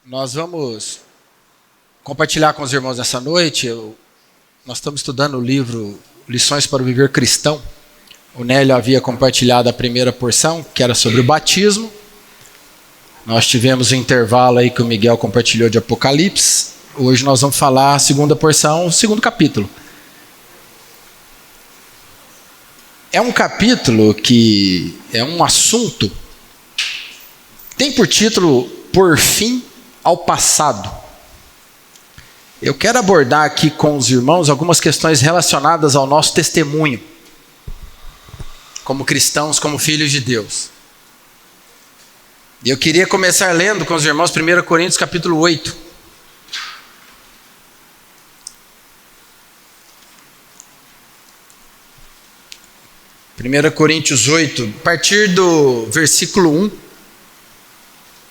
Nós vamos compartilhar com os irmãos nessa noite. Nós estamos estudando o livro Lições para o Viver Cristão. O Nélio havia compartilhado a primeira porção, que era sobre o batismo. Nós tivemos um intervalo aí que o Miguel compartilhou de Apocalipse. Hoje nós vamos falar a segunda porção, o segundo capítulo. É um capítulo que é um assunto, tem por título Por Fim ao Passado. Eu quero abordar aqui com os irmãos algumas questões relacionadas ao nosso testemunho, como cristãos, como filhos de Deus. E eu queria começar lendo com os irmãos 1 Coríntios capítulo 8. Primeira Coríntios 8, a partir do versículo 1,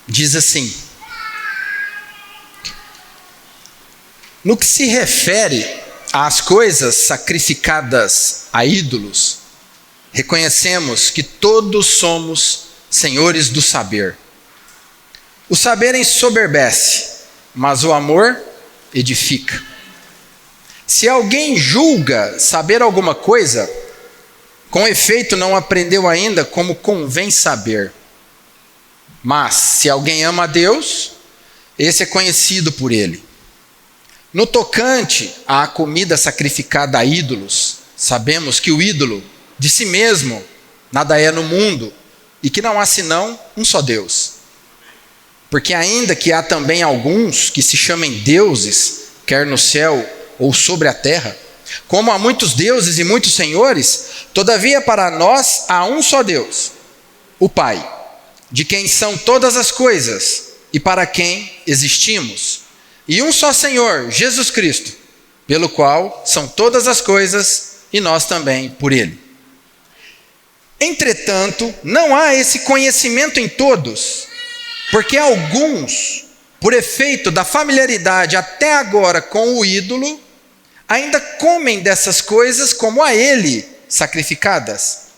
diz assim: no que se refere às coisas sacrificadas a ídolos, reconhecemos que todos somos senhores do saber. O saber ensoberbece, mas o amor edifica. Se alguém julga saber alguma coisa, com efeito não aprendeu ainda como convém saber. Mas se alguém ama a Deus, esse é conhecido por ele. No tocante à comida sacrificada a ídolos, sabemos que o ídolo de si mesmo nada é no mundo e que não há senão um só Deus. Porque ainda que há também alguns que se chamem deuses, quer no céu ou sobre a terra, como há muitos deuses e muitos senhores, todavia para nós há um só Deus, o Pai, de quem são todas as coisas e para quem existimos. E um só Senhor, Jesus Cristo, pelo qual são todas as coisas e nós também por Ele. Entretanto, não há esse conhecimento em todos, porque alguns, por efeito da familiaridade até agora com o ídolo, ainda comem dessas coisas como a ele sacrificadas.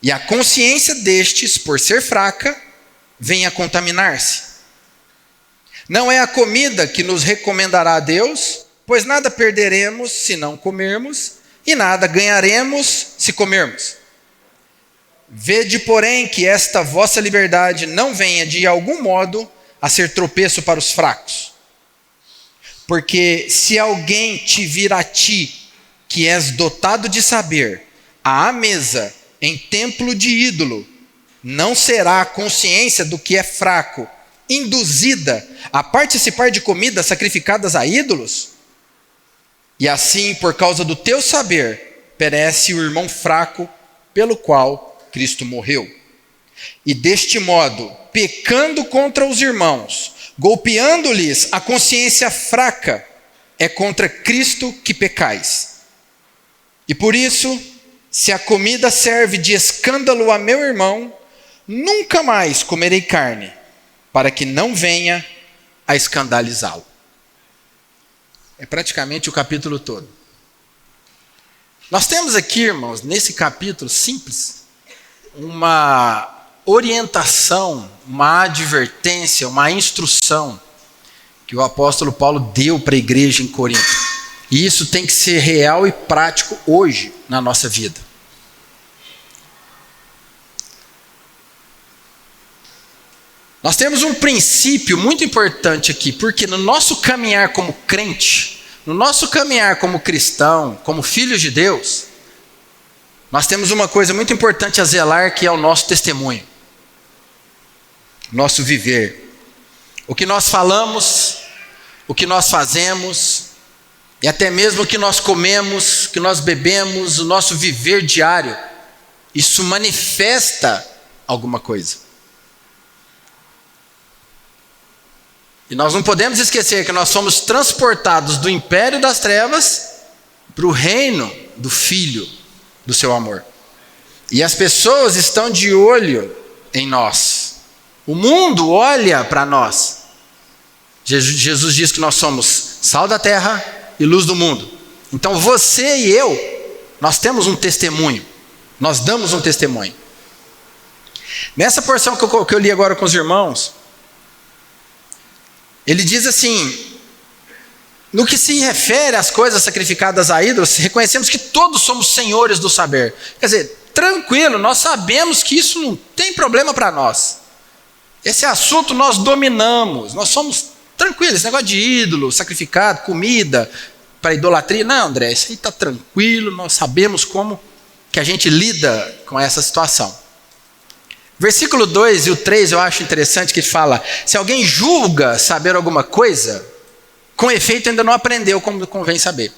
E a consciência destes, por ser fraca, vem a contaminar-se. Não é a comida que nos recomendará a Deus, pois nada perderemos se não comermos, e nada ganharemos se comermos. Vede, porém, que esta vossa liberdade não venha de algum modo a ser tropeço para os fracos. Porque se alguém te vir a ti, que és dotado de saber, à mesa em templo de ídolo, não será a consciência do que é fraco induzida a participar de comidas sacrificadas a ídolos? E assim, por causa do teu saber, perece o irmão fraco pelo qual Cristo morreu. E deste modo, pecando contra os irmãos, golpeando-lhes a consciência fraca, é contra Cristo que pecais. E por isso, se a comida serve de escândalo a meu irmão, nunca mais comerei carne, para que não venha a escandalizá-lo. É praticamente o capítulo todo. Nós temos aqui, irmãos, nesse capítulo simples, uma orientação, uma advertência, uma instrução que o apóstolo Paulo deu para a igreja em Corinto. E isso tem que ser real e prático hoje na nossa vida. Nós temos um princípio muito importante aqui, porque no nosso caminhar como crente, no nosso caminhar como cristão, como filhos de Deus, nós temos uma coisa muito importante a zelar, que é o nosso testemunho, nosso viver. O que nós falamos, o que nós fazemos, e até mesmo o que nós comemos, o que nós bebemos, o nosso viver diário, isso manifesta alguma coisa. E nós não podemos esquecer que nós somos transportados do império das trevas para o reino do Filho do seu amor. E as pessoas estão de olho em nós. O mundo olha para nós. Jesus diz que nós somos sal da terra e luz do mundo. Então você e eu, nós temos um testemunho. Nós damos um testemunho. Nessa porção que eu li agora com os irmãos, Ele diz assim: no que se refere às coisas sacrificadas a ídolos, reconhecemos que todos somos senhores do saber. Quer dizer, tranquilo, nós sabemos que isso não tem problema para nós. Esse assunto nós dominamos, nós somos tranquilos. Esse negócio de ídolo, sacrificado, comida para idolatria, não, André, isso aí está tranquilo, nós sabemos como que a gente lida com essa situação. Versículo 2 e o 3 eu acho interessante, que fala: se alguém julga saber alguma coisa, com efeito ainda não aprendeu como convém saber.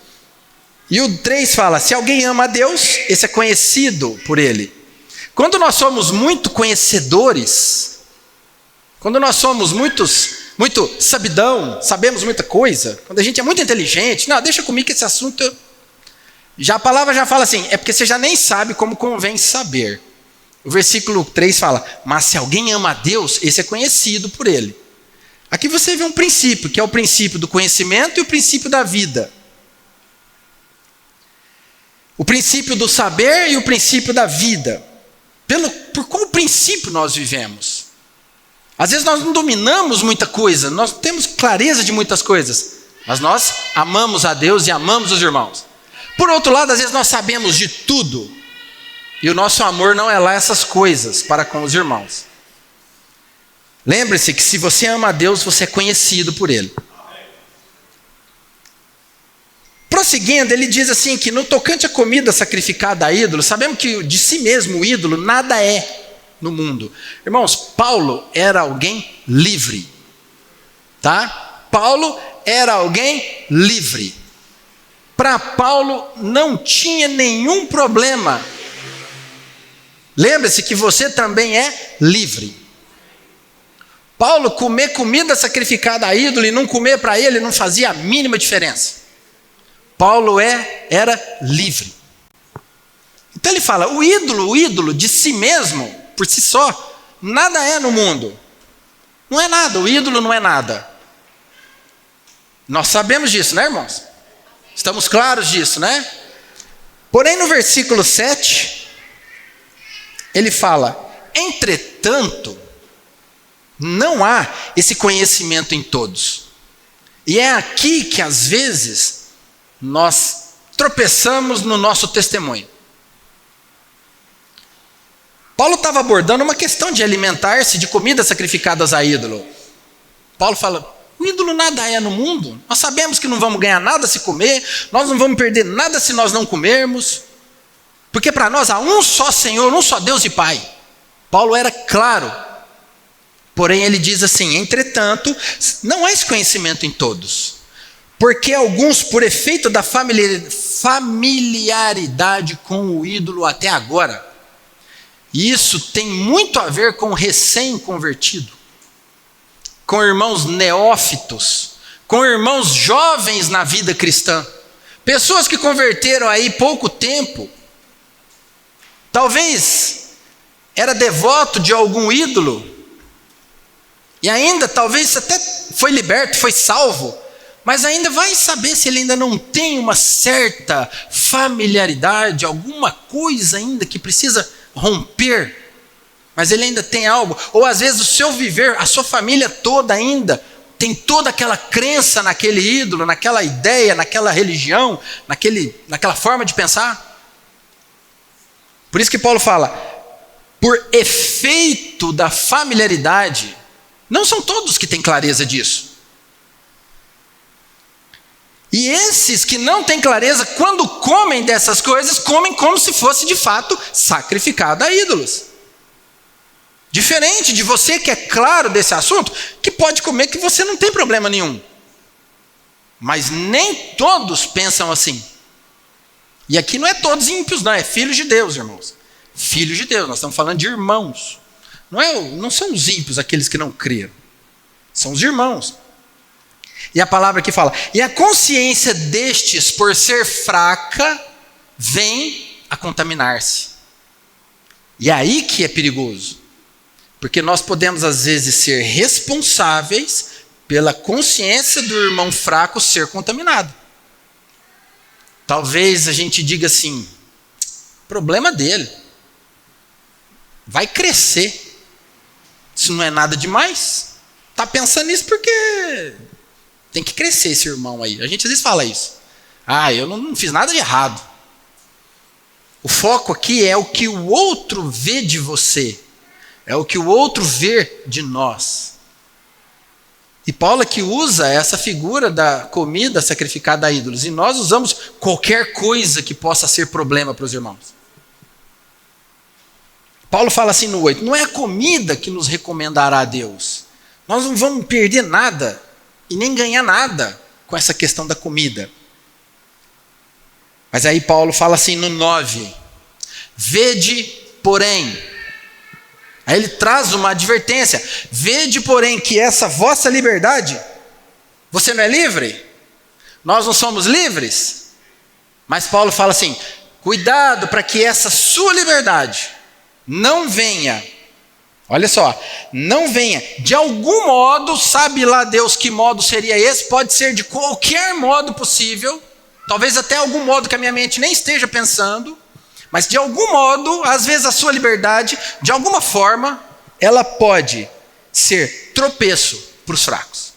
E o 3 fala: se alguém ama a Deus, esse é conhecido por ele. Quando nós somos muito conhecedores, quando nós somos muito sabidão, sabemos muita coisa, quando a gente é muito inteligente, não, deixa comigo que esse assunto... Já a palavra já fala assim, é porque você já nem sabe como convém saber. O versículo 3 fala: mas se alguém ama a Deus, esse é conhecido por ele. Aqui você vê um princípio, que é o princípio do conhecimento e o princípio da vida. O princípio do saber e o princípio da vida. Por qual princípio nós vivemos? Às vezes nós não dominamos muita coisa, nós temos clareza de muitas coisas, mas nós amamos a Deus e amamos os irmãos. Por outro lado, às vezes nós sabemos de tudo, e o nosso amor não é lá essas coisas para com os irmãos. Lembre-se que se você ama a Deus, você é conhecido por Ele. Prosseguindo, ele diz assim que no tocante à comida sacrificada a ídolo, sabemos que de si mesmo o ídolo nada é no mundo. Irmãos, Paulo era alguém livre, tá? Paulo era alguém livre. Para Paulo não tinha nenhum problema. Lembre-se que você também é livre. Paulo comer comida sacrificada a ídolo e não comer para ele não fazia a mínima diferença. Paulo era livre. Então ele fala: o ídolo de si mesmo, por si só, nada é no mundo. Não é nada, o ídolo não é nada. Nós sabemos disso, né, irmãos? Estamos claros disso, né? Porém, no versículo 7, ele fala: entretanto, não há esse conhecimento em todos. E é aqui que às vezes nós tropeçamos no nosso testemunho. Paulo estava abordando uma questão de alimentar-se de comidas sacrificadas a ídolo. Paulo fala: o ídolo nada é no mundo. Nós sabemos que não vamos ganhar nada se comer, nós não vamos perder nada se nós não comermos, porque para nós há um só Senhor, um só Deus e Pai. Paulo era claro. Porém ele diz assim: entretanto, não há esse conhecimento em todos, porque alguns, por efeito da familiaridade com o ídolo até agora, e isso tem muito a ver com o recém-convertido, com irmãos neófitos, com irmãos jovens na vida cristã, pessoas que converteram aí pouco tempo, talvez era devoto de algum ídolo, e ainda talvez até foi liberto, foi salvo, mas ainda vai saber se ele ainda não tem uma certa familiaridade, alguma coisa ainda que precisa romper, mas ele ainda tem algo, ou às vezes o seu viver, a sua família toda ainda tem toda aquela crença naquele ídolo, naquela ideia, naquela religião, naquela forma de pensar. Por isso que Paulo fala: por efeito da familiaridade. Não são todos que têm clareza disso. E esses que não têm clareza, quando comem dessas coisas, comem como se fosse de fato sacrificado a ídolos. Diferente de você que é claro desse assunto, que pode comer que você não tem problema nenhum. Mas nem todos pensam assim. E aqui não é todos ímpios, não, é filhos de Deus, irmãos. Filhos de Deus, nós estamos falando de irmãos. Não são os ímpios aqueles que não creram, são os irmãos. E a palavra aqui fala: e a consciência destes, por ser fraca, vem a contaminar-se. E é aí que é perigoso, porque nós podemos às vezes ser responsáveis pela consciência do irmão fraco ser contaminado. Talvez a gente diga assim: problema dele, vai crescer, isso não é nada demais, está pensando nisso porque tem que crescer esse irmão aí. A gente às vezes fala isso. Eu não fiz nada de errado. O foco aqui é o que o outro vê de você. É o que o outro vê de nós. E Paulo aqui usa essa figura da comida sacrificada a ídolos. E nós usamos qualquer coisa que possa ser problema para os irmãos. Paulo fala assim no 8, não é a comida que nos recomendará a Deus. Nós não vamos perder nada e nem ganhar nada com essa questão da comida. Mas aí Paulo fala assim no 9, vede, porém. Aí ele traz uma advertência, vede, porém, que essa vossa liberdade, você não é livre? Nós não somos livres? Mas Paulo fala assim, cuidado para que essa sua liberdade não venha, olha só, não venha, de algum modo, sabe lá Deus que modo seria esse, pode ser de qualquer modo possível, talvez até algum modo que a minha mente nem esteja pensando, mas de algum modo, às vezes a sua liberdade, de alguma forma, ela pode ser tropeço para os fracos.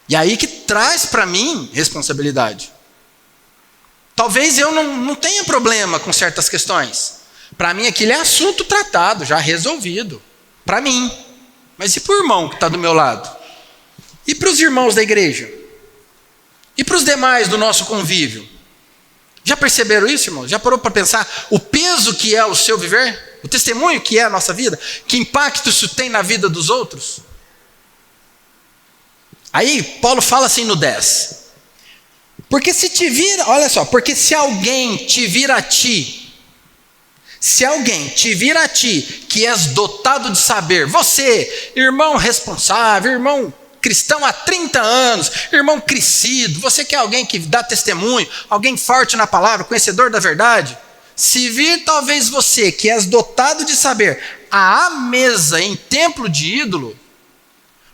E aí que traz para mim responsabilidade. Talvez eu não tenha problema com certas questões. Para mim aquilo é assunto tratado, já resolvido. Para mim. Mas e para o irmão que está do meu lado? E para os irmãos da igreja? E para os demais do nosso convívio? Já perceberam isso, irmãos? Já parou para pensar o peso que é o seu viver? O testemunho que é a nossa vida? Que impacto isso tem na vida dos outros? Aí Paulo fala assim no 10. Porque se te vir, olha só, porque se alguém te vir a ti, que és dotado de saber, você, irmão responsável, irmão cristão há 30 anos, irmão crescido, você que é alguém que dá testemunho, alguém forte na palavra, conhecedor da verdade, se vir talvez você que és dotado de saber, à mesa em templo de ídolo,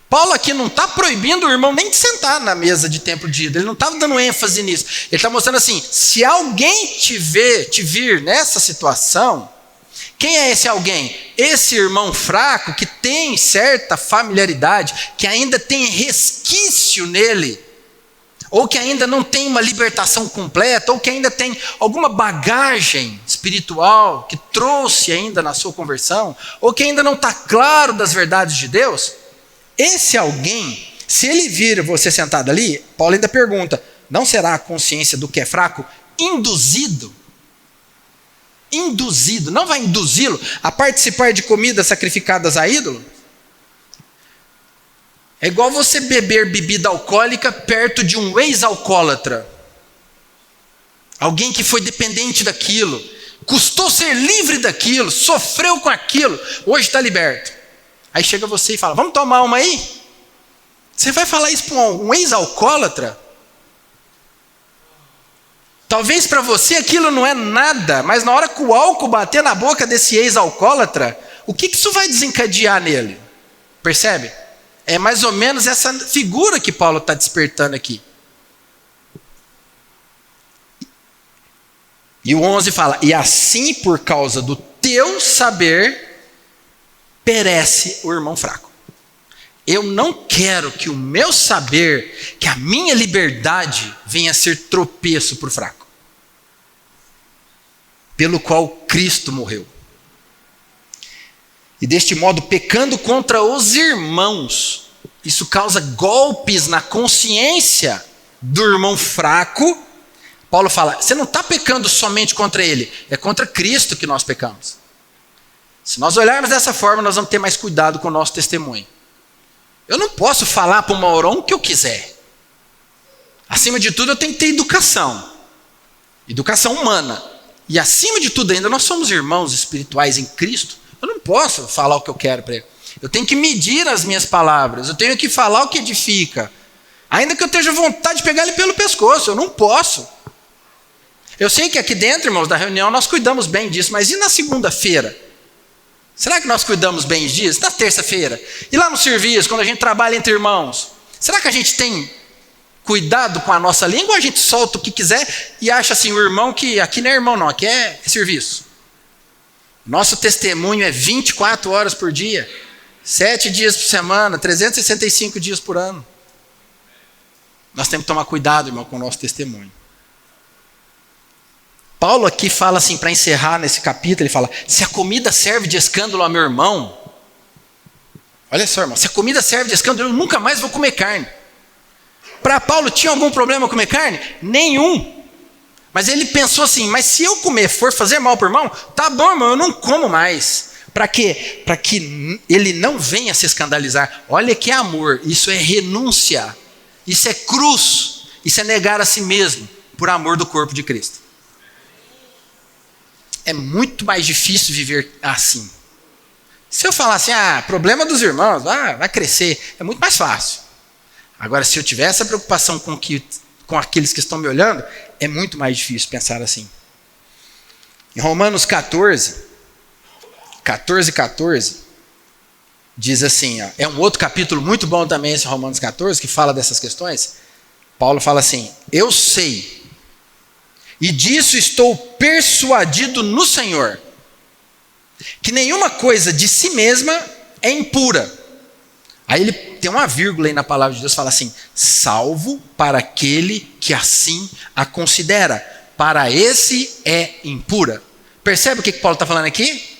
Paulo aqui não está proibindo o irmão nem de sentar na mesa de templo de ídolo, ele não está dando ênfase nisso, ele está mostrando assim, se alguém te vir nessa situação, quem é esse alguém? Esse irmão fraco que tem certa familiaridade, que ainda tem resquício nele, ou que ainda não tem uma libertação completa, ou que ainda tem alguma bagagem espiritual que trouxe ainda na sua conversão, ou que ainda não está claro das verdades de Deus, esse alguém, se ele vir você sentado ali, Paulo ainda pergunta, não será a consciência do que é fraco induzido? Não vai induzi-lo a participar de comidas sacrificadas a ídolo? É igual você beber bebida alcoólica perto de um ex-alcoólatra. Alguém que foi dependente daquilo, custou ser livre daquilo, sofreu com aquilo, hoje está liberto. Aí chega você e fala, vamos tomar uma aí? Você vai falar isso para um ex-alcoólatra? Talvez para você aquilo não é nada, mas na hora que o álcool bater na boca desse ex-alcoólatra, o que isso vai desencadear nele? Percebe? É mais ou menos essa figura que Paulo está despertando aqui. E o 11 fala, e assim por causa do teu saber, perece o irmão fraco. Eu não quero que o meu saber, que a minha liberdade venha a ser tropeço para o fraco, pelo qual Cristo morreu. E deste modo, pecando contra os irmãos, isso causa golpes na consciência do irmão fraco. Paulo fala, você não está pecando somente contra ele, é contra Cristo que nós pecamos. Se nós olharmos dessa forma, nós vamos ter mais cuidado com o nosso testemunho. Eu não posso falar para o Mauron o que eu quiser. Acima de tudo, eu tenho que ter educação. Educação humana. E acima de tudo ainda, nós somos irmãos espirituais em Cristo. Eu não posso falar o que eu quero para ele. Eu tenho que medir as minhas palavras. Eu tenho que falar o que edifica. Ainda que eu tenha vontade de pegar ele pelo pescoço, eu não posso. Eu sei que aqui dentro, irmãos, da reunião, nós cuidamos bem disso. Mas e na segunda-feira? Será que nós cuidamos bem disso? Na terça-feira? E lá no serviço, quando a gente trabalha entre irmãos? Será que a gente tem cuidado com a nossa língua ou a gente solta o que quiser e acha assim, o irmão que aqui não é irmão não, aqui é serviço? Nosso testemunho é 24 horas por dia. 7 dias por semana, 365 dias por ano. Nós temos que tomar cuidado, irmão, com o nosso testemunho. Paulo aqui fala assim, para encerrar nesse capítulo, ele fala, se a comida serve de escândalo ao meu irmão, olha só, irmão, se a comida serve de escândalo, eu nunca mais vou comer carne. Para Paulo, tinha algum problema comer carne? Nenhum. Mas ele pensou assim, mas se eu comer for fazer mal para o irmão, tá bom, irmão, eu não como mais. Para quê? Para que ele não venha se escandalizar. Olha que amor, isso é renúncia, isso é cruz, isso é negar a si mesmo, por amor do corpo de Cristo. É muito mais difícil viver assim. Se eu falar assim, problema dos irmãos, vai crescer, é muito mais fácil. Agora, se eu tiver essa preocupação com aqueles que estão me olhando, é muito mais difícil pensar assim. Em Romanos 14, diz assim, é um outro capítulo muito bom também, esse Romanos 14, que fala dessas questões. Paulo fala assim, eu sei, e disso estou persuadido no Senhor, que nenhuma coisa de si mesma é impura. Aí ele tem uma vírgula aí na palavra de Deus, fala assim, salvo para aquele que assim a considera, para esse é impura. Percebe o que Paulo está falando aqui?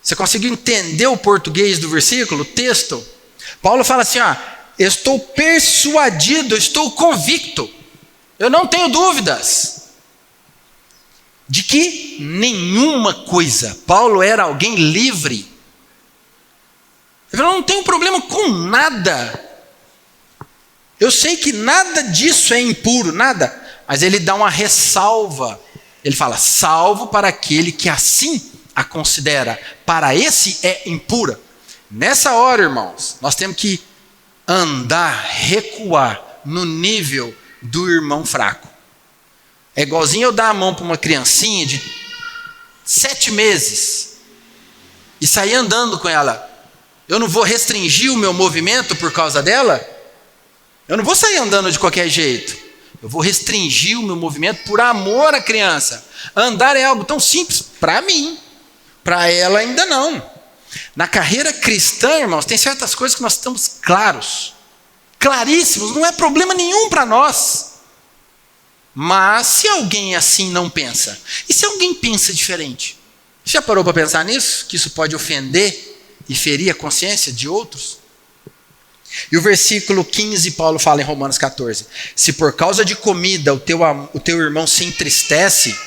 Você conseguiu entender o português do versículo, o texto? Paulo fala assim, eu estou persuadido, eu estou convicto, eu não tenho dúvidas de que nenhuma coisa, Paulo era alguém livre, ele falou, não tenho problema com nada, eu sei que nada disso é impuro, nada, mas ele dá uma ressalva, ele fala, salvo para aquele que assim a considera, para esse é impura. Nessa hora, irmãos, nós temos que andar, recuar no nível do irmão fraco. É igualzinho eu dar a mão para uma criancinha de 7 meses e sair andando com ela. Eu não vou restringir o meu movimento por causa dela? Eu não vou sair andando de qualquer jeito. Eu vou restringir o meu movimento por amor à criança. Andar é algo tão simples para mim. Para ela ainda não. Na carreira cristã, irmãos, tem certas coisas que nós estamos claríssimos, não é problema nenhum para nós. Mas se alguém assim não pensa, e se alguém pensa diferente? Você já parou para pensar nisso? Que isso pode ofender e ferir a consciência de outros? E o versículo 15, Paulo fala em Romanos 14, se por causa de comida o teu irmão se entristece,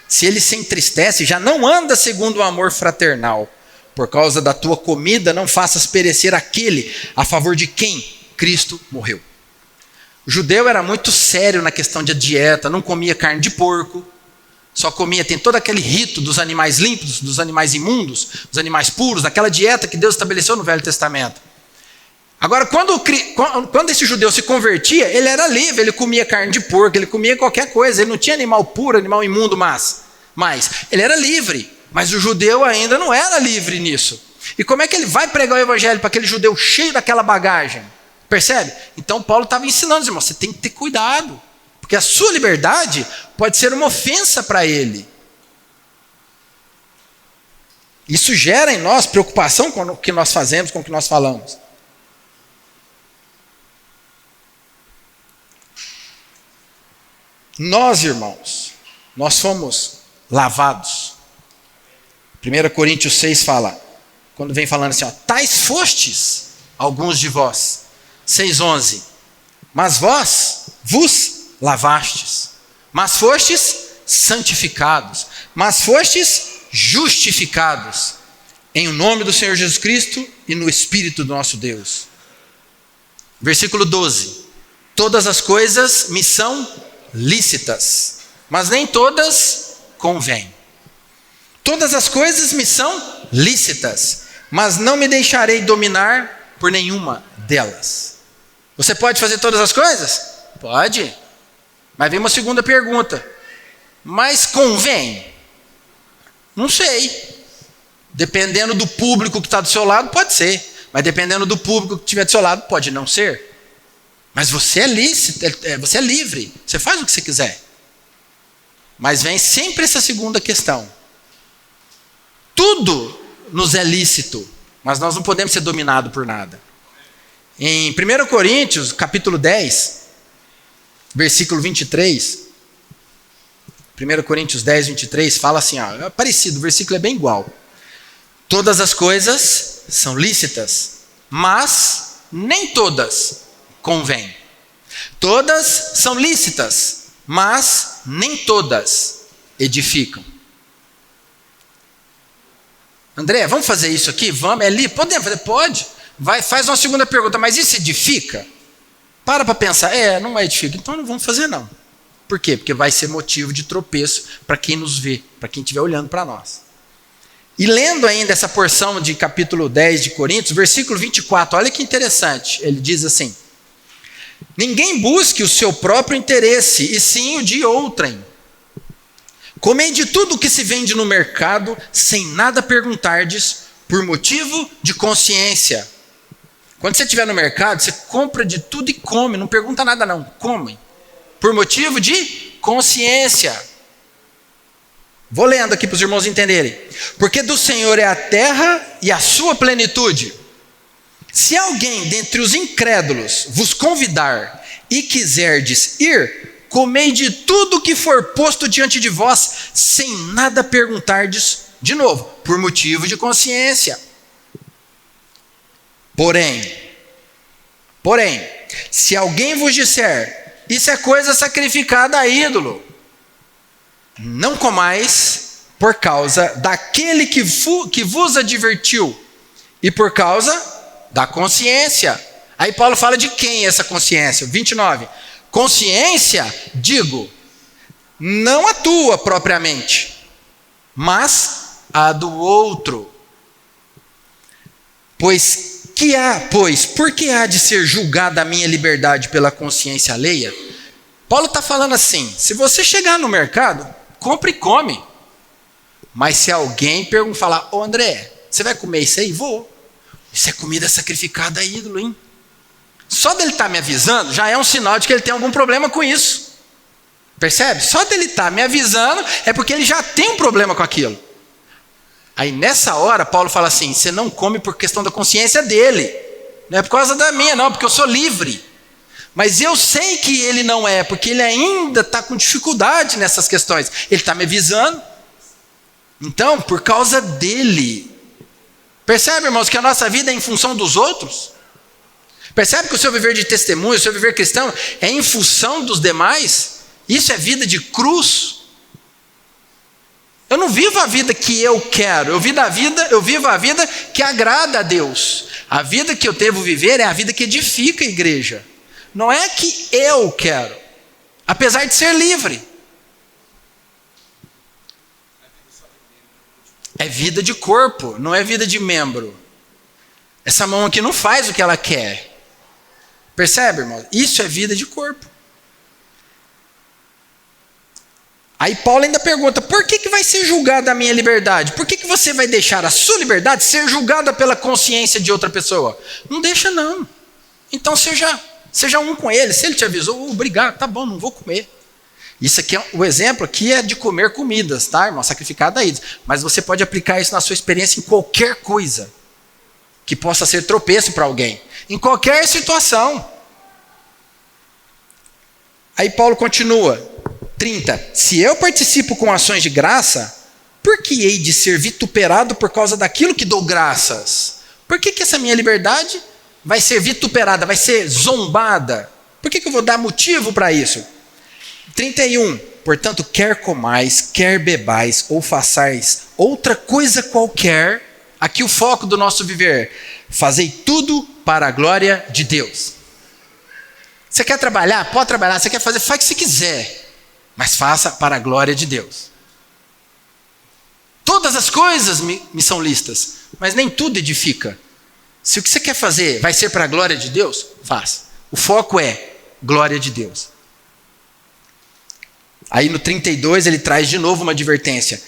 se ele se entristece, já não anda segundo o amor fraternal. Por causa da tua comida, não faças perecer aquele a favor de quem Cristo morreu. O judeu era muito sério na questão de dieta, não comia carne de porco, só comia, tem todo aquele rito dos animais limpos, dos animais imundos, dos animais puros, daquela dieta que Deus estabeleceu no Velho Testamento. Agora, quando esse judeu se convertia, ele era livre, ele comia carne de porco, ele comia qualquer coisa, ele não tinha animal puro, animal imundo, mas ele era livre, mas o judeu ainda não era livre nisso. E como é que ele vai pregar o evangelho para aquele judeu cheio daquela bagagem? Percebe? Então Paulo estava ensinando, irmão, você tem que ter cuidado, porque a sua liberdade pode ser uma ofensa para ele. Isso gera em nós preocupação com o que nós fazemos, com o que nós falamos. Nós, irmãos, nós fomos lavados. 1 Coríntios 6 fala, quando vem falando assim, tais fostes alguns de vós, 6:11, mas vós vos lavastes, mas fostes santificados, mas fostes justificados, em o nome do Senhor Jesus Cristo e no Espírito do nosso Deus. Versículo 12, todas as coisas me são lícitas, mas nem todas convêm. Todas as coisas me são lícitas, mas não me deixarei dominar por nenhuma delas. Você pode fazer todas as coisas? Pode. Mas vem uma segunda pergunta. Mas convém? Não sei. Dependendo do público que está do seu lado, pode ser. Mas dependendo do público que estiver do seu lado, pode não ser. Mas você é lícito, você é livre, você faz o que você quiser. Mas vem sempre essa segunda questão. Tudo nos é lícito, mas nós não podemos ser dominados por nada. Em 1 Coríntios, capítulo 10, versículo 23, 1 Coríntios 10, 23, fala assim, ó, é parecido, o versículo é bem igual. Todas as coisas são lícitas, mas nem todas convêm. Todas são lícitas, mas nem todas edificam. André, vamos fazer isso aqui? Vamos? Podemos fazer? Pode. Faz uma segunda pergunta, mas isso edifica? Para pensar, não edifica, então não vamos fazer não. Por quê? Porque vai ser motivo de tropeço para quem nos vê, para quem estiver olhando para nós. E lendo ainda essa porção de capítulo 10 de Coríntios, versículo 24, olha que interessante, ele diz assim: ninguém busque o seu próprio interesse, e sim o de outrem. Comei de tudo o que se vende no mercado, sem nada perguntardes, por motivo de consciência. Quando você estiver no mercado, você compra de tudo e come, não pergunta nada não, come. Por motivo de consciência. Vou lendo aqui para os irmãos entenderem. Porque do Senhor é a terra e a sua plenitude. Se alguém dentre os incrédulos vos convidar e quiserdes ir, comei de tudo que for posto diante de vós, sem nada perguntardes, de novo, por motivo de consciência. Porém, se alguém vos disser, isso é coisa sacrificada a ídolo, não comais por causa daquele que vos advertiu e por causa da consciência. Aí Paulo fala de quem é essa consciência? 29. Consciência, digo, não a tua propriamente, mas a do outro. Por que há de ser julgada a minha liberdade pela consciência alheia? Paulo está falando assim, se você chegar no mercado, compra e come. Mas se alguém falar, ô André, você vai comer isso aí? Vou. Isso é comida sacrificada a ídolo, hein? Só dele estar me avisando, já é um sinal de que ele tem algum problema com isso. Percebe? Só dele estar me avisando, é porque ele já tem um problema com aquilo. Aí nessa hora, Paulo fala assim, você não come por questão da consciência dele. Não é por causa da minha, não, porque eu sou livre. Mas eu sei que ele não é, porque ele ainda está com dificuldade nessas questões. Ele está me avisando. Então, por causa dele. Percebe, irmãos, que a nossa vida é em função dos outros? Percebe que o seu viver de testemunho, o seu viver cristão é em função dos demais? Isso é vida de cruz. Eu não vivo a vida que eu quero, eu vivo a vida que agrada a Deus. A vida que eu devo viver é a vida que edifica a igreja. Não é que eu quero, apesar de ser livre. É vida de corpo, não é vida de membro. Essa mão aqui não faz o que ela quer. Percebe, irmão? Isso é vida de corpo. Aí Paulo ainda pergunta, por que vai ser julgada a minha liberdade? Por que você vai deixar a sua liberdade ser julgada pela consciência de outra pessoa? Não deixa não. Então seja um com ele. Se ele te avisou, obrigado, tá bom, não vou comer. Isso aqui, o exemplo aqui é de comer comidas, tá, irmão? Sacrificada a ídolos. Mas você pode aplicar isso na sua experiência em qualquer coisa que possa ser tropeço para alguém. Em qualquer situação. Aí Paulo continua. 30. Se eu participo com ações de graça, por que hei de ser vituperado por causa daquilo que dou graças? Por que essa minha liberdade vai ser vituperada, vai ser zombada? Por que eu vou dar motivo para isso? 31. Portanto, quer comais, quer bebais, ou façais outra coisa qualquer, aqui o foco do nosso viver, fazei tudo para a glória de Deus. Você quer trabalhar? Pode trabalhar. Você quer fazer? Faz o que você quiser. Mas faça para a glória de Deus. Todas as coisas me são listas, mas nem tudo edifica. Se o que você quer fazer vai ser para a glória de Deus, faça. O foco é glória de Deus. Aí no 32 ele traz de novo uma advertência.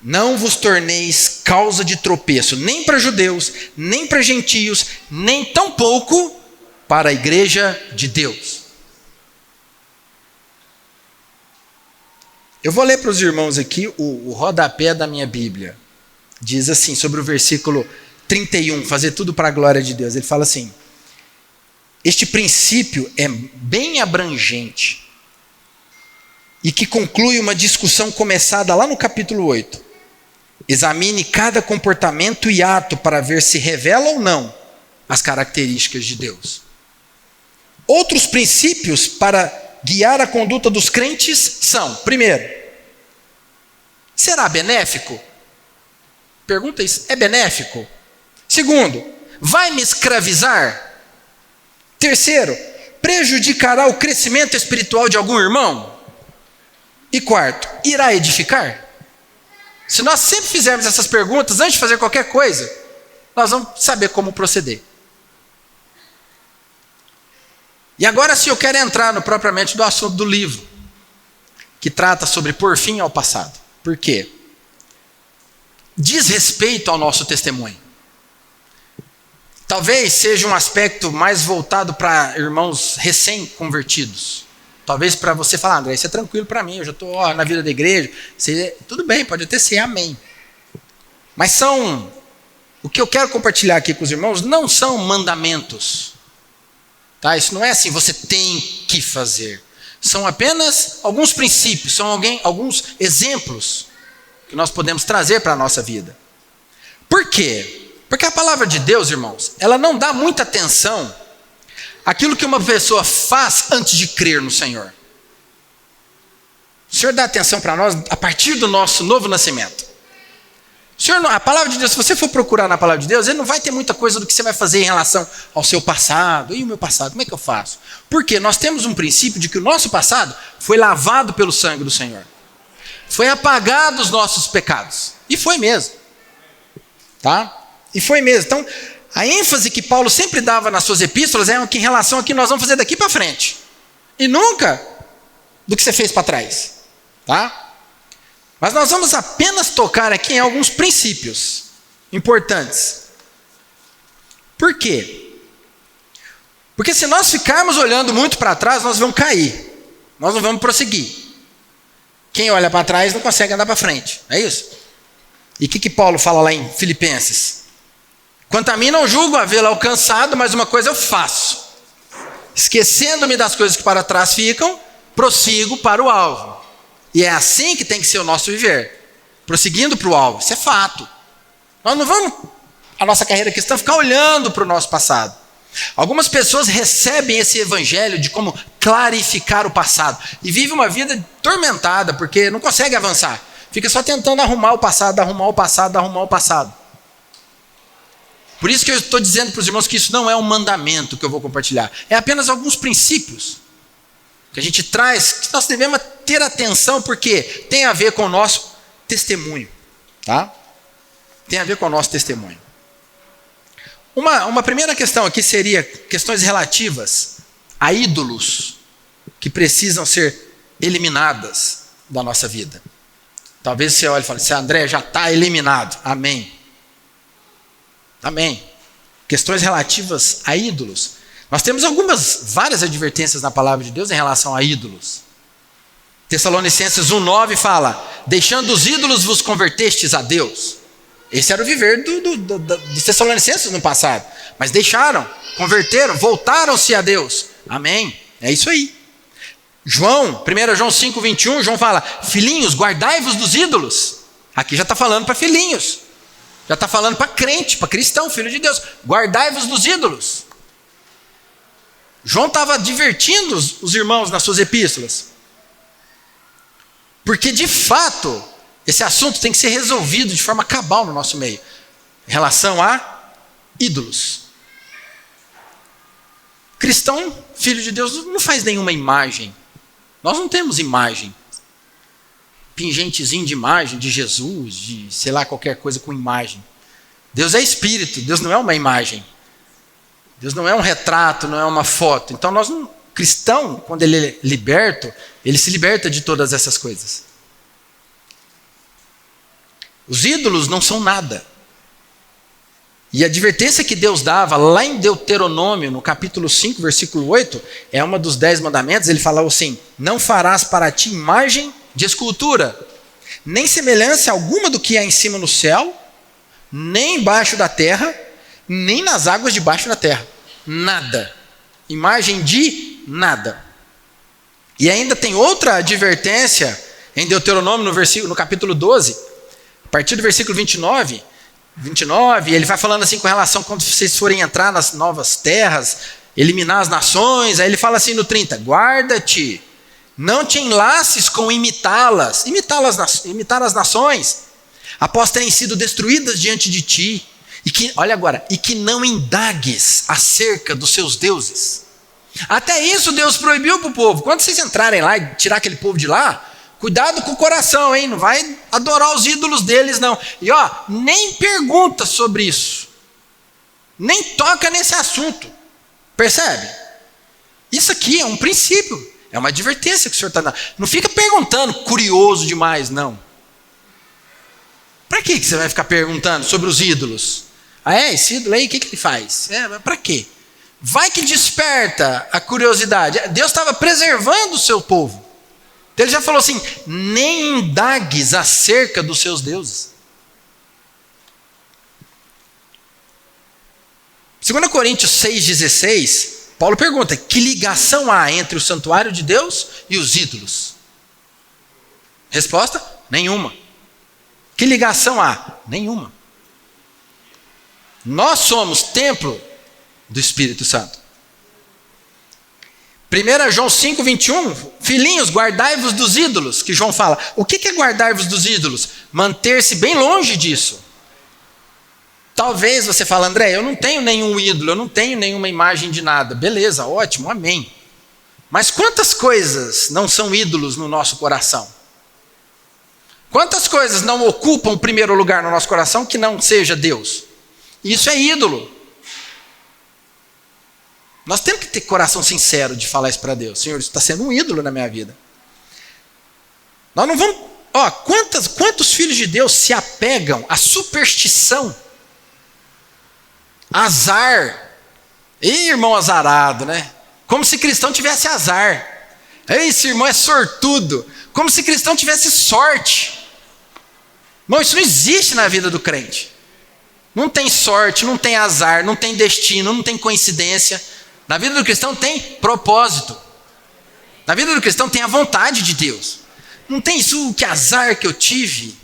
Não vos torneis causa de tropeço, nem para judeus, nem para gentios, nem tampouco para a igreja de Deus. Eu vou ler para os irmãos aqui o rodapé da minha Bíblia. Diz assim, sobre o versículo 31, fazer tudo para a glória de Deus. Ele fala assim: este princípio é bem abrangente e que conclui uma discussão começada lá no capítulo 8. Examine cada comportamento e ato para ver se revela ou não as características de Deus. Outros princípios para guiar a conduta dos crentes são: primeiro, será benéfico? Pergunta isso, é benéfico? Segundo, vai me escravizar? Terceiro, prejudicará o crescimento espiritual de algum irmão? E quarto, irá edificar? Se nós sempre fizermos essas perguntas antes de fazer qualquer coisa, nós vamos saber como proceder. E agora, se eu quero entrar propriamente no assunto do livro, que trata sobre pôr fim ao passado. Por quê? Diz respeito ao nosso testemunho. Talvez seja um aspecto mais voltado para irmãos recém-convertidos. Talvez para você falar: André, isso é tranquilo para mim, eu já estou na vida da igreja. Tudo bem, pode até ser, amém. Mas o que eu quero compartilhar aqui com os irmãos não são mandamentos. Tá? Isso não é assim, você tem que fazer. São apenas alguns princípios, são alguns exemplos que nós podemos trazer para a nossa vida. Por quê? Porque a palavra de Deus, irmãos, ela não dá muita atenção àquilo que uma pessoa faz antes de crer no Senhor. O Senhor dá atenção para nós a partir do nosso novo nascimento. A palavra de Deus, se você for procurar na palavra de Deus, ele não vai ter muita coisa do que você vai fazer em relação ao seu passado. E o meu passado, como é que eu faço? Porque nós temos um princípio de que o nosso passado foi lavado pelo sangue do Senhor. Foi apagado os nossos pecados. E foi mesmo. Tá? E foi mesmo. Então, a ênfase que Paulo sempre dava nas suas epístolas é em relação ao que nós vamos fazer daqui para frente. E nunca do que você fez para trás. Tá? Mas nós vamos apenas tocar aqui em alguns princípios importantes. Por quê? Porque se nós ficarmos olhando muito para trás, nós vamos cair. Nós não vamos prosseguir. Quem olha para trás não consegue andar para frente. É isso? E o que Paulo fala lá em Filipenses? Quanto a mim, não julgo havê-lo alcançado, mas uma coisa eu faço. Esquecendo-me das coisas que para trás ficam, prossigo para o alvo. E é assim que tem que ser o nosso viver. Prosseguindo para o alvo. Isso é fato. Nós não vamos, a nossa carreira cristã, ficar olhando para o nosso passado. Algumas pessoas recebem esse evangelho de como clarificar o passado. E vivem uma vida tormentada, porque não consegue avançar. Fica só tentando arrumar o passado, arrumar o passado, arrumar o passado. Por isso que eu estou dizendo para os irmãos que isso não é um mandamento que eu vou compartilhar. É apenas alguns princípios que a gente traz, que nós devemos ter atenção, porque tem a ver com o nosso testemunho. Tá? Tem a ver com o nosso testemunho. Uma primeira questão aqui seria questões relativas a ídolos que precisam ser eliminadas da nossa vida. Talvez você olhe e fale assim: André, já está eliminado. Amém. Amém. Questões relativas a ídolos. Nós temos várias advertências na palavra de Deus em relação a ídolos. Tessalonicenses 1,9 fala: deixando os ídolos vos convertestes a Deus. Esse era o viver dos Tessalonicenses no passado. Mas deixaram, converteram, voltaram-se a Deus. Amém. É isso aí. 1 João 5,21, João fala: filhinhos, guardai-vos dos ídolos. Aqui já está falando para filhinhos. Já está falando para crente, para cristão, filho de Deus. Guardai-vos dos ídolos. João estava advertindo os irmãos nas suas epístolas. Porque, de fato, esse assunto tem que ser resolvido de forma cabal no nosso meio. Em relação a ídolos. Cristão, filho de Deus, não faz nenhuma imagem. Nós não temos imagem. Pingentezinho de imagem de Jesus, de sei lá, qualquer coisa com imagem. Deus é espírito, Deus não é uma imagem. Deus não é um retrato, não é uma foto. Então cristão, quando ele é liberto, ele se liberta de todas essas coisas. Os ídolos não são nada. E a advertência que Deus dava lá em Deuteronômio, no capítulo 5, versículo 8, é uma dos 10 mandamentos. Ele falou assim: não farás para ti imagem de escultura, nem semelhança alguma do que há em cima no céu, nem embaixo da terra, nem nas águas debaixo da terra. Nada. Imagem de nada. E ainda tem outra advertência em Deuteronômio, no capítulo 12, a partir do versículo 29, ele vai falando assim com relação a quando vocês forem entrar nas novas terras, eliminar as nações. Aí ele fala assim no 30, guarda-te, não te enlaces com imitar as nações, após terem sido destruídas diante de ti, e que não indagues acerca dos seus deuses. Até isso Deus proibiu para o povo. Quando vocês entrarem lá e tirar aquele povo de lá, cuidado com o coração, hein? Não vai adorar os ídolos deles, não. E nem pergunta sobre isso. Nem toca nesse assunto. Percebe? Isso aqui é um princípio. É uma advertência que o Senhor está dando. Não fica perguntando, curioso demais, não. Para que você vai ficar perguntando sobre os ídolos? Esse ídolo aí, o que ele faz? Para quê? Vai que desperta a curiosidade. Deus estava preservando o seu povo. Então ele já falou assim, nem indagues acerca dos seus deuses. 2 Coríntios 6,16, Paulo pergunta, que ligação há entre o santuário de Deus e os ídolos? Resposta, nenhuma. Que ligação há? Nenhuma. Nós somos templo do Espírito Santo. 1 João 5,21, filhinhos, guardai-vos dos ídolos, que João fala. O que é guardar-vos dos ídolos? Manter-se bem longe disso. Talvez você fale, André, eu não tenho nenhum ídolo, eu não tenho nenhuma imagem de nada. Beleza, ótimo, amém. Mas quantas coisas não são ídolos no nosso coração? Quantas coisas não ocupam o primeiro lugar no nosso coração que não seja Deus? Isso é ídolo. Nós temos que ter coração sincero de falar isso para Deus. Senhor, isso está sendo um ídolo na minha vida. Nós não vamos... quantos filhos de Deus se apegam à superstição? Azar. Ih, irmão azarado, né? Como se cristão tivesse azar. Esse irmão é sortudo. Como se cristão tivesse sorte. Não, isso não existe na vida do crente. Não tem sorte, não tem azar, não tem destino, não tem coincidência. Na vida do cristão tem propósito. Na vida do cristão tem a vontade de Deus. Não tem isso, que azar que eu tive.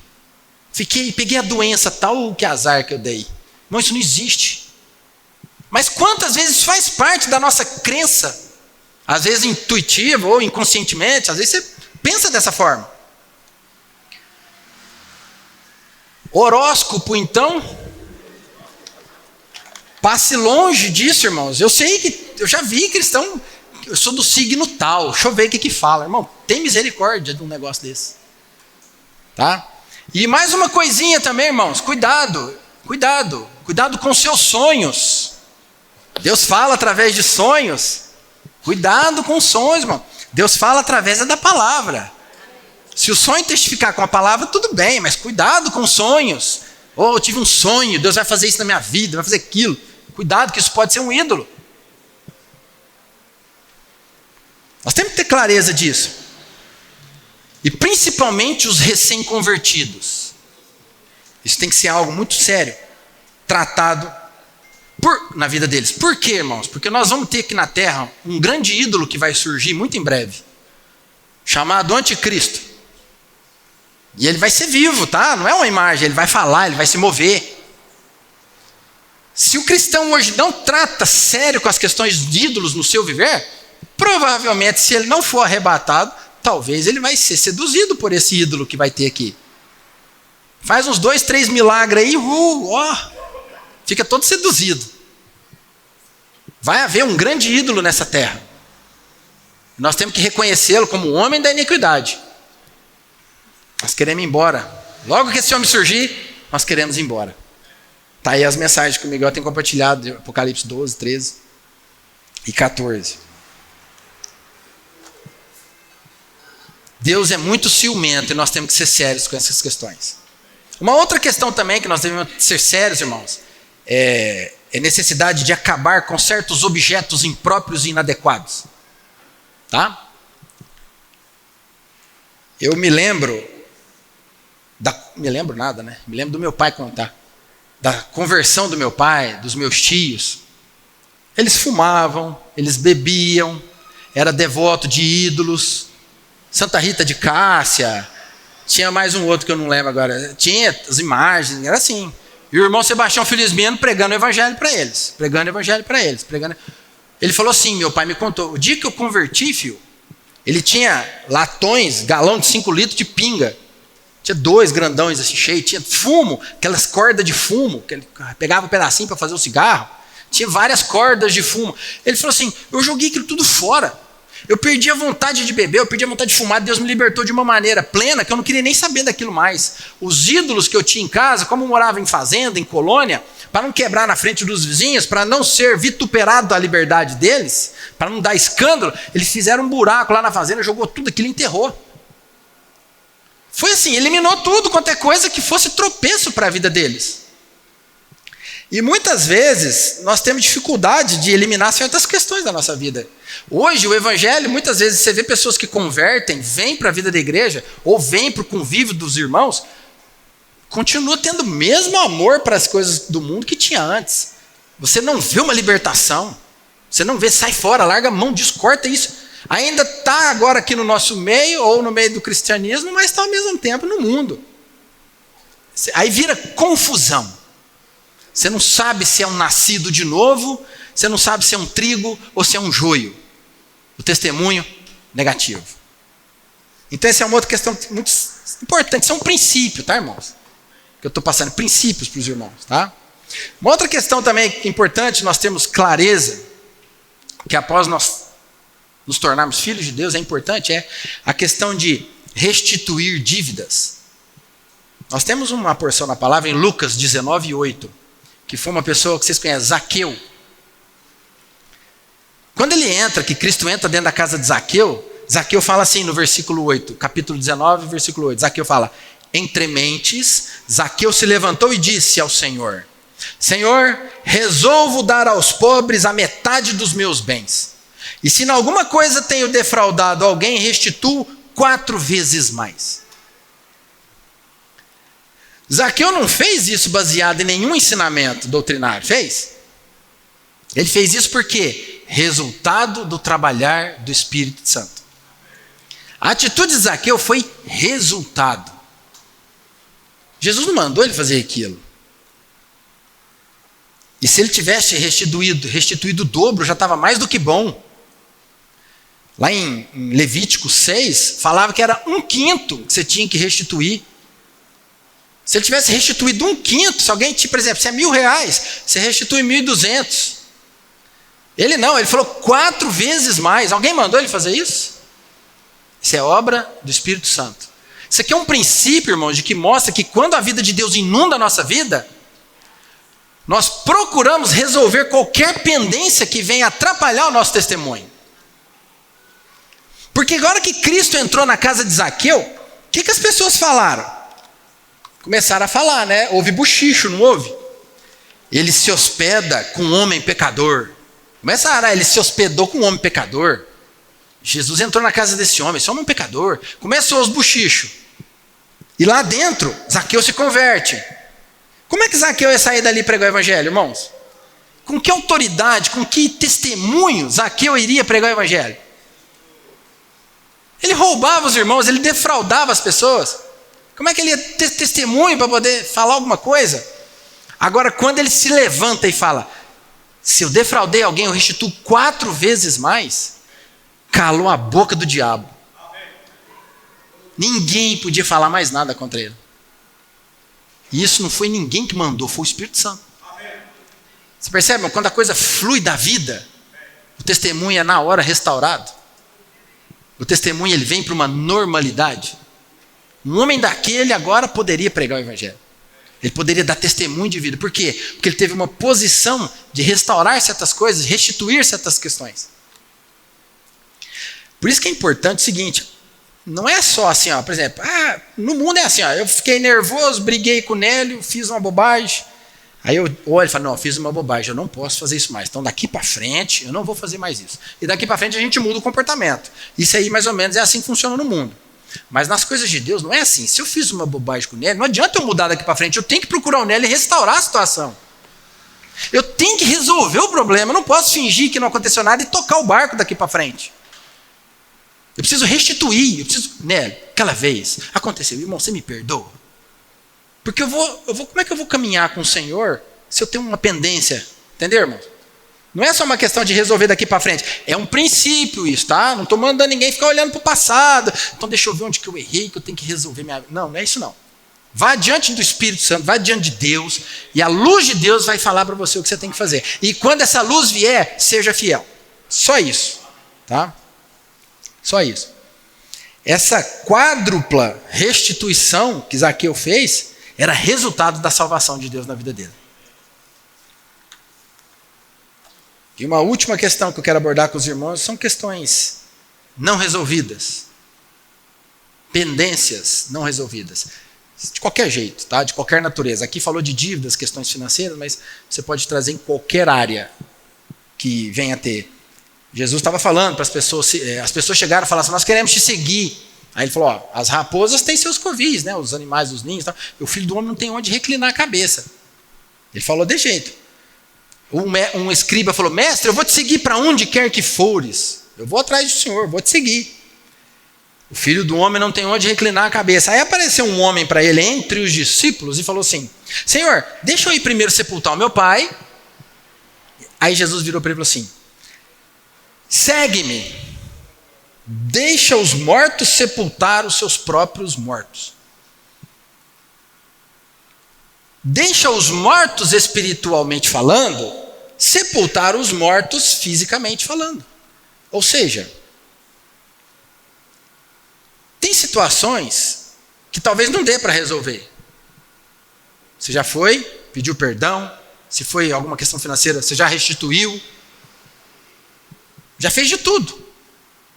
Peguei a doença tal, que azar que eu dei. Não, isso não existe. Mas quantas vezes faz parte da nossa crença? Às vezes intuitiva ou inconscientemente, às vezes você pensa dessa forma. Horóscopo, então, passe longe disso, irmãos. Eu sei que, eu já vi cristão, eu sou do signo tal, deixa eu ver o que fala. Irmão, tem misericórdia de um negócio desse. Tá? E mais uma coisinha também, irmãos, cuidado com seus sonhos. Deus fala através de sonhos. Cuidado com os sonhos, irmão. Deus fala através da palavra. Se o sonho testificar com a palavra, tudo bem, mas cuidado com sonhos. Eu tive um sonho, Deus vai fazer isso na minha vida, vai fazer aquilo. Cuidado, que isso pode ser um ídolo. Nós temos que ter clareza disso. E principalmente os recém-convertidos. Isso tem que ser algo muito sério, tratado na vida deles. Por quê, irmãos? Porque nós vamos ter aqui na terra um grande ídolo que vai surgir muito em breve, chamado Anticristo. E ele vai ser vivo, tá? Não é uma imagem, ele vai falar, ele vai se mover. Se o cristão hoje não trata sério com as questões de ídolos no seu viver, provavelmente, se ele não for arrebatado, talvez ele vai ser seduzido por esse ídolo que vai ter aqui. Faz uns 2, 3 milagres aí, fica todo seduzido. Vai haver um grande ídolo nessa terra. Nós temos que reconhecê-lo como o homem da iniquidade. Nós queremos ir embora. Logo que esse homem surgir, nós queremos ir embora. Está aí as mensagens que o Miguel tem compartilhado, de Apocalipse 12, 13 e 14. Deus é muito ciumento e nós temos que ser sérios com essas questões. Uma outra questão também que nós devemos ser sérios, irmãos, é necessidade de acabar com certos objetos impróprios e inadequados. Tá? Eu me lembro... Me lembro do meu pai contar. da conversão do meu pai, dos meus tios, eles fumavam, eles bebiam, era devoto de ídolos, Santa Rita de Cássia, tinha mais um outro que eu não lembro agora, tinha as imagens, era assim. E o irmão Sebastião Felizmino pregando o evangelho para eles, Ele falou assim, meu pai me contou, o dia que eu converti, filho, ele tinha latões, galão de 5 litros de pinga, tinha 2 grandões assim cheios, tinha fumo, aquelas cordas de fumo, que ele pegava um pedacinho para fazer o cigarro, tinha várias cordas de fumo. Ele falou assim, eu joguei aquilo tudo fora. Eu perdi a vontade de beber, eu perdi a vontade de fumar, Deus me libertou de uma maneira plena que eu não queria nem saber daquilo mais. Os ídolos que eu tinha em casa, como eu morava em fazenda, em colônia, para não quebrar na frente dos vizinhos, para não ser vituperado da liberdade deles, para não dar escândalo, eles fizeram um buraco lá na fazenda, jogou tudo aquilo e enterrou. Foi assim, eliminou tudo quanto é coisa que fosse tropeço para a vida deles. E muitas vezes nós temos dificuldade de eliminar certas questões da nossa vida. Hoje o evangelho, muitas vezes você vê pessoas que convertem, vêm para a vida da igreja, ou vêm para o convívio dos irmãos, continua tendo o mesmo amor para as coisas do mundo que tinha antes. Você não vê uma libertação, você não vê, sai fora, larga a mão disso, corta isso. Ainda está agora aqui no nosso meio, ou no meio do cristianismo, mas está ao mesmo tempo no mundo. Aí vira confusão. Você não sabe se é um nascido de novo, você não sabe se é um trigo ou se é um joio. O testemunho negativo. Então essa é uma outra questão muito importante. Isso é um princípio, tá, irmãos? Que eu estou passando, princípios para os irmãos, tá? Uma outra questão também importante, nós temos clareza, que após nós nos tornarmos filhos de Deus, é importante, é a questão de restituir dívidas. Nós temos uma porção na palavra em Lucas 19:8, que foi uma pessoa que vocês conhecem, Zaqueu. Quando ele entra, que Cristo entra dentro da casa de Zaqueu, Zaqueu fala assim no versículo 8, capítulo 19, versículo 8, Zaqueu fala, entre mentes, Zaqueu se levantou e disse ao Senhor, Senhor, resolvo dar aos pobres a metade dos meus bens, e se em alguma coisa tenho defraudado alguém, restituo 4 vezes mais. Zaqueu não fez isso baseado em nenhum ensinamento doutrinário, fez? Ele fez isso porque resultado do trabalhar do Espírito Santo. A atitude de Zaqueu foi resultado. Jesus não mandou ele fazer aquilo. E se ele tivesse restituído o dobro, já estava mais do que bom. Lá em Levítico 6, falava que era 1/5 que você tinha que restituir. Se ele tivesse restituído 1/5, se alguém, por exemplo, se é R$1.000, você restitui 1.200. Ele não, ele falou 4 vezes mais. Alguém mandou ele fazer isso? Isso é obra do Espírito Santo. Isso aqui é um princípio, irmãos, de que mostra que quando a vida de Deus inunda a nossa vida, nós procuramos resolver qualquer pendência que venha atrapalhar o nosso testemunho. Porque agora que Cristo entrou na casa de Zaqueu, o que as pessoas falaram? Começaram a falar, né? Houve bochicho, não houve? Ele se hospeda com um homem pecador. Começaram, ele se hospedou com um homem pecador. Jesus entrou na casa desse homem, esse homem é um pecador. Começou os bochichos. E lá dentro, Zaqueu se converte. Como é que Zaqueu ia sair dali e pregar o evangelho, irmãos? Com que autoridade, com que testemunho Zaqueu iria pregar o evangelho? Ele roubava os irmãos, ele defraudava as pessoas. Como é que ele ia ter testemunho para poder falar alguma coisa? Agora, quando ele se levanta e fala, se eu defraudei alguém, eu restituo 4 vezes mais, calou a boca do diabo. Ninguém podia falar mais nada contra ele. E isso não foi ninguém que mandou, foi o Espírito Santo. Você percebe? Quando a coisa flui da vida, o testemunho é na hora restaurado. O testemunho ele vem para uma normalidade. Um homem daquele agora poderia pregar o evangelho. Ele poderia dar testemunho de vida. Por quê? Porque ele teve uma posição de restaurar certas coisas, restituir certas questões. Por isso que é importante o seguinte, não é só assim, ó, por exemplo, no mundo é assim, ó, eu fiquei nervoso, briguei com o Nélio, fiz uma bobagem. Aí eu olho e falo, não, eu fiz uma bobagem, eu não posso fazer isso mais. Então daqui para frente, eu não vou fazer mais isso. E daqui para frente a gente muda o comportamento. Isso aí mais ou menos é assim que funciona no mundo. Mas nas coisas de Deus não é assim. Se eu fiz uma bobagem com o Nélio, não adianta eu mudar daqui para frente. Eu tenho que procurar o Nélio e restaurar a situação. Eu tenho que resolver o problema. Eu não posso fingir que não aconteceu nada e tocar o barco daqui para frente. Eu preciso restituir. Eu preciso, Nélio, aquela vez aconteceu. Irmão, você me perdoa? Porque como é que eu vou caminhar com o Senhor se eu tenho uma pendência? Entendeu, irmão? Não é só uma questão de resolver daqui para frente. É um princípio isso, tá? Não estou mandando ninguém ficar olhando para o passado. Então deixa eu ver onde que eu errei, que eu tenho que resolver minha vida. Não, não é isso não. Vá diante do Espírito Santo, vá diante de Deus, e a luz de Deus vai falar para você o que você tem que fazer. E quando essa luz vier, seja fiel. Só isso, tá? Só isso. Essa quádrupla restituição que Zaqueu fez era resultado da salvação de Deus na vida dele. E uma última questão que eu quero abordar com os irmãos são questões não resolvidas. Pendências não resolvidas. De qualquer jeito, tá? De qualquer natureza. Aqui falou de dívidas, questões financeiras, mas você pode trazer em qualquer área que venha a ter. Jesus estava falando para as pessoas chegaram e falaram assim, nós queremos te seguir. Aí ele falou, ó, as raposas têm seus covis, né? Os animais dos ninhos. Tal. O filho do homem não tem onde reclinar a cabeça. Ele falou de jeito. Um escriba falou, mestre, eu vou te seguir para onde quer que fores. Eu vou atrás do Senhor, vou te seguir. O filho do homem não tem onde reclinar a cabeça. Aí apareceu um homem para ele entre os discípulos e falou assim, Senhor, deixa eu ir primeiro sepultar o meu pai. Aí Jesus virou para ele e falou assim, segue-me, deixa os mortos sepultar os seus próprios mortos. Deixa os mortos espiritualmente falando, sepultar os mortos fisicamente falando. Ou seja, tem situações que talvez não dê para resolver. Você já foi, pediu perdão, se foi alguma questão financeira, você já restituiu, já fez de tudo,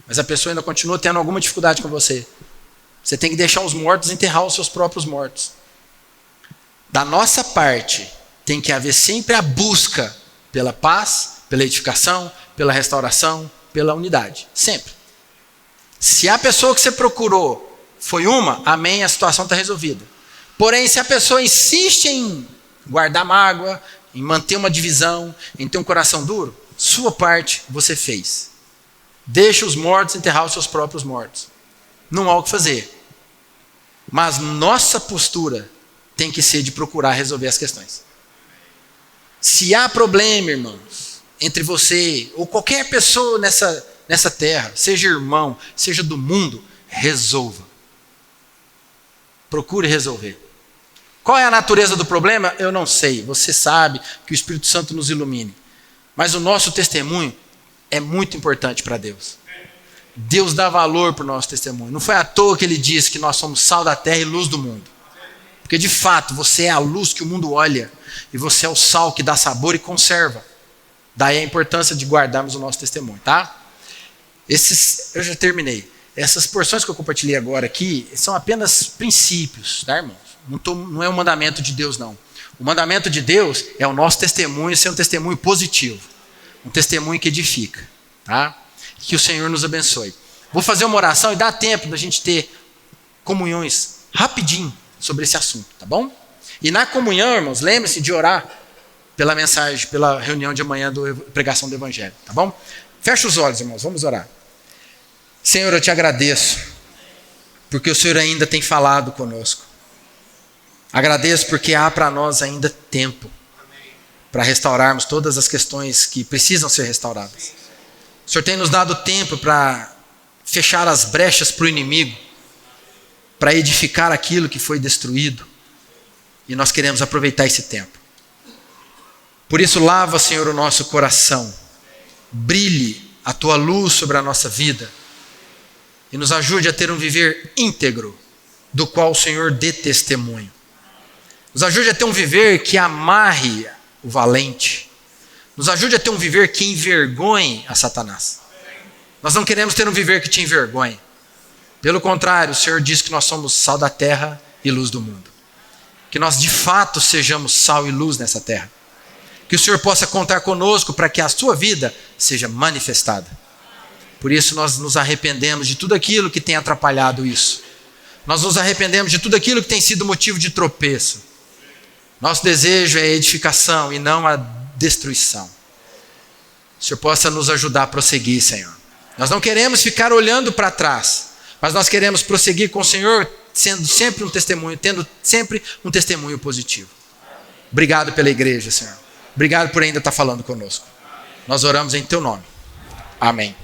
mas a pessoa ainda continua tendo alguma dificuldade com você. Você tem que deixar os mortos enterrar os seus próprios mortos. Da nossa parte, tem que haver sempre a busca pela paz, pela edificação, pela restauração, pela unidade. Sempre. Se a pessoa que você procurou foi uma, amém, a situação está resolvida. Porém, se a pessoa insiste em guardar mágoa, em manter uma divisão, em ter um coração duro, sua parte você fez. Deixa os mortos enterrar os seus próprios mortos. Não há o que fazer. Mas nossa postura tem que ser de procurar resolver as questões. Se há problema, irmãos, entre você ou qualquer pessoa nessa terra, seja irmão, seja do mundo, resolva. Procure resolver. Qual é a natureza do problema? Eu não sei. Você sabe, que o Espírito Santo nos ilumine. Mas o nosso testemunho é muito importante para Deus. Deus dá valor para o nosso testemunho. Não foi à toa que ele disse que nós somos sal da terra e luz do mundo. Porque de fato, você é a luz que o mundo olha. E você é o sal que dá sabor e conserva. Daí a importância de guardarmos o nosso testemunho, tá? Eu já terminei. Essas porções que eu compartilhei agora aqui são apenas princípios, tá, irmãos? Não é um mandamento de Deus, não. O mandamento de Deus é o nosso testemunho ser um testemunho positivo. Um testemunho que edifica, tá? Que o Senhor nos abençoe. Vou fazer uma oração e dá tempo da gente ter comunhões rapidinho sobre esse assunto, tá bom? E na comunhão, irmãos, lembre-se de orar pela mensagem, pela reunião de amanhã da pregação do Evangelho, tá bom? Fecha os olhos, irmãos, vamos orar. Senhor, eu te agradeço, porque o Senhor ainda tem falado conosco. Agradeço porque há para nós ainda tempo para restaurarmos todas as questões que precisam ser restauradas. O Senhor tem nos dado tempo para fechar as brechas para o inimigo, para edificar aquilo que foi destruído. E nós queremos aproveitar esse tempo. Por isso, lava, Senhor, o nosso coração. Brilhe a tua luz sobre a nossa vida. E nos ajude a ter um viver íntegro, do qual o Senhor dê testemunho. Nos ajude a ter um viver que amarre o valente. Nos ajude a ter um viver que envergonhe a Satanás. Nós não queremos ter um viver que te envergonhe. Pelo contrário, o Senhor diz que nós somos sal da terra e luz do mundo. Que nós de fato sejamos sal e luz nessa terra. Que o Senhor possa contar conosco para que a sua vida seja manifestada. Por isso nós nos arrependemos de tudo aquilo que tem atrapalhado isso. Nós nos arrependemos de tudo aquilo que tem sido motivo de tropeço. Nosso desejo é a edificação e não a destruição. O Senhor possa nos ajudar a prosseguir, Senhor. Nós não queremos ficar olhando para trás, mas nós queremos prosseguir com o Senhor, sendo sempre um testemunho, tendo sempre um testemunho positivo. Obrigado pela igreja, Senhor. Obrigado por ainda estar falando conosco. Nós oramos em Teu nome. Amém.